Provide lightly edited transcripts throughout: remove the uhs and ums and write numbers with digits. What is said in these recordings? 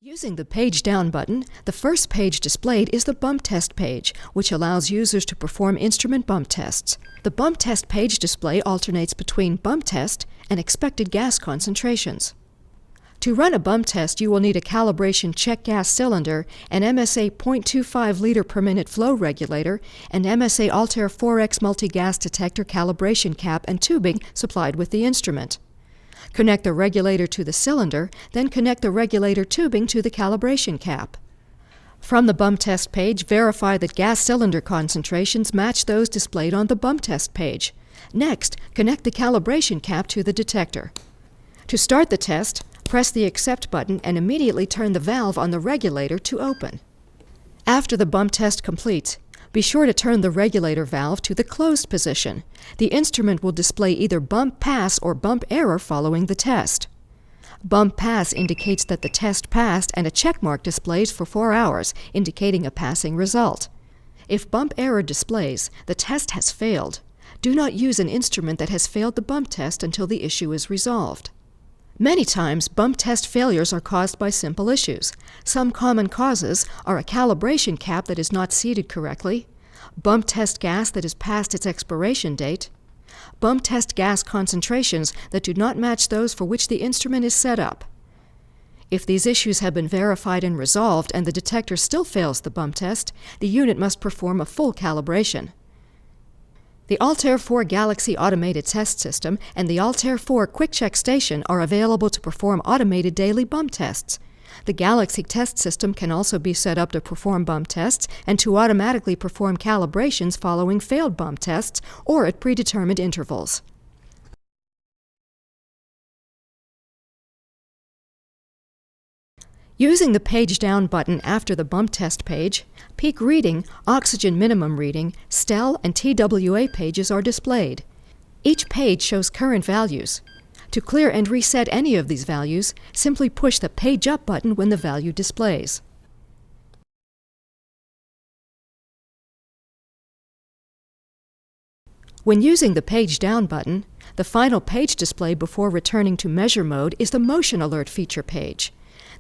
Using the Page Down button, the first page displayed is the bump test page, which allows users to perform instrument bump tests. The bump test page display alternates between bump test and expected gas concentrations. To run a bump test, you will need a calibration check gas cylinder, an MSA 0.25 liter per minute flow regulator, and MSA Altair 4X multi-gas detector calibration cap and tubing supplied with the instrument. Connect the regulator to the cylinder, then connect the regulator tubing to the calibration cap. From the bump test page, verify that gas cylinder concentrations match those displayed on the bump test page. Next, connect the calibration cap to the detector. To start the test, press the Accept button and immediately turn the valve on the regulator to open. After the bump test completes, be sure to turn the regulator valve to the closed position. The instrument will display either bump pass or bump error following the test. Bump pass indicates that the test passed, and a check mark displays for 4 hours, indicating a passing result. If bump error displays, the test has failed. Do not use an instrument that has failed the bump test until the issue is resolved. Many times, bump test failures are caused by simple issues. Some common causes are a calibration cap that is not seated correctly, bump test gas that is past its expiration date, bump test gas concentrations that do not match those for which the instrument is set up. If these issues have been verified and resolved and the detector still fails the bump test, the unit must perform a full calibration. The Altair 4 Galaxy Automated Test System and the Altair 4 Quick Check Station are available to perform automated daily bump tests. The Galaxy Test System can also be set up to perform bump tests and to automatically perform calibrations following failed bump tests or at predetermined intervals. Using the Page Down button after the bump test page, peak reading, oxygen minimum reading, STEL, and TWA pages are displayed. Each page shows current values. To clear and reset any of these values, simply push the Page Up button when the value displays. When using the Page Down button, the final page display before returning to measure mode is the Motion Alert feature page.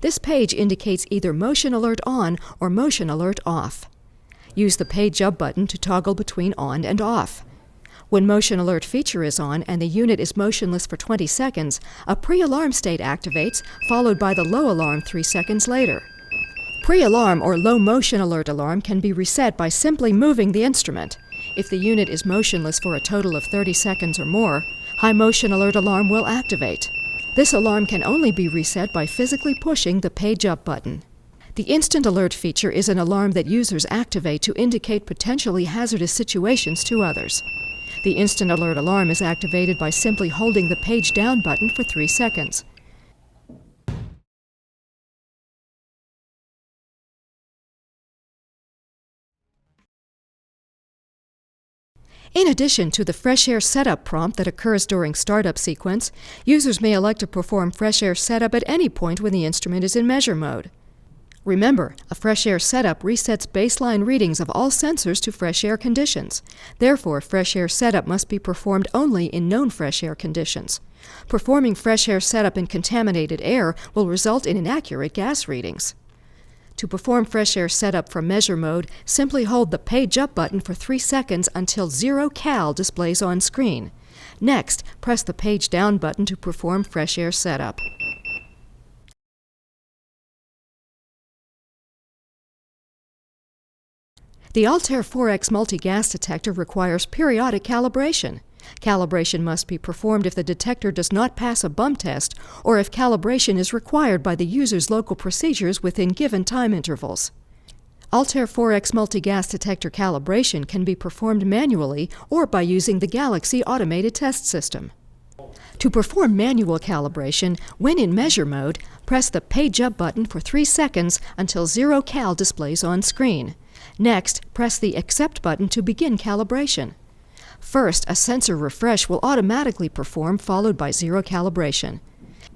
This page indicates either Motion Alert On or Motion Alert Off. Use the Page Up button to toggle between on and off. When Motion Alert feature is on and the unit is motionless for 20 seconds, a pre-alarm state activates, followed by the low alarm 3 seconds later. Pre-alarm or low motion alert alarm can be reset by simply moving the instrument. If the unit is motionless for a total of 30 seconds or more, high motion alert alarm will activate. This alarm can only be reset by physically pushing the Page Up button. The Instant Alert feature is an alarm that users activate to indicate potentially hazardous situations to others. The Instant Alert alarm is activated by simply holding the Page Down button for 3 seconds. In addition to the fresh air setup prompt that occurs during startup sequence, users may elect to perform fresh air setup at any point when the instrument is in measure mode. Remember, a fresh air setup resets baseline readings of all sensors to fresh air conditions. Therefore, fresh air setup must be performed only in known fresh air conditions. Performing fresh air setup in contaminated air will result in inaccurate gas readings. To perform fresh air setup from measure mode, simply hold the Page Up button for 3 seconds until 0 cal displays on screen. Next, press the Page Down button to perform fresh air setup. The Altair 4X multi-gas detector requires periodic calibration. Calibration must be performed if the detector does not pass a bump test or if calibration is required by the user's local procedures within given time intervals. Altair 4X multi-gas detector calibration can be performed manually or by using the Galaxy Automated Test System. To perform manual calibration, when in measure mode, press the Page Up button for 3 seconds until 0 cal displays on screen. Next, press the Accept button to begin calibration. First, a sensor refresh will automatically perform, followed by 0 calibration.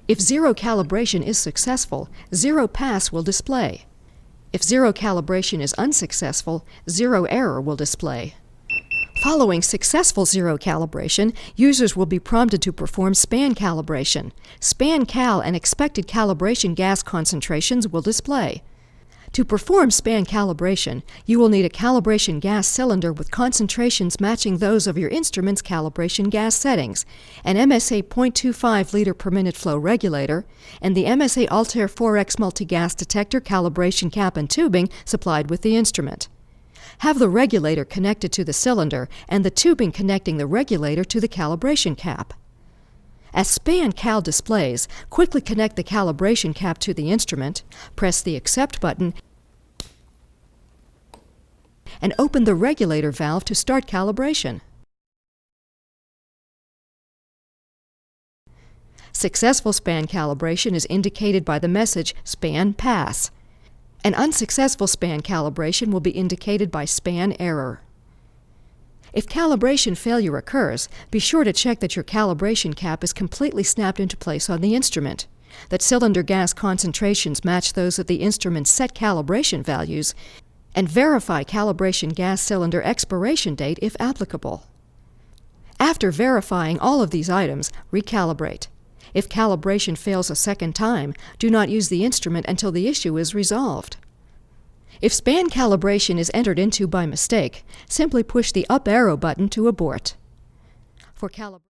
If 0 calibration is successful, 0 pass will display. If 0 calibration is unsuccessful, 0 error will display. Following successful zero calibration, users will be prompted to perform span calibration. Span cal and expected calibration gas concentrations will display. To perform span calibration, you will need a calibration gas cylinder with concentrations matching those of your instrument's calibration gas settings, an MSA 0.25 liter per minute flow regulator, and the MSA Altair 4X multi-gas detector calibration cap and tubing supplied with the instrument. Have the regulator connected to the cylinder and the tubing connecting the regulator to the calibration cap. As span cal displays, quickly connect the calibration cap to the instrument, press the Accept button, and open the regulator valve to start calibration. Successful span calibration is indicated by the message Span Pass. An unsuccessful span calibration will be indicated by Span Error. If calibration failure occurs, be sure to check that your calibration cap is completely snapped into place on the instrument, that cylinder gas concentrations match those of the instrument's set calibration values, and verify calibration gas cylinder expiration date if applicable. After verifying all of these items, recalibrate. If calibration fails a second time, do not use the instrument until the issue is resolved. If span calibration is entered into by mistake, simply push the up arrow button to abort. For calibration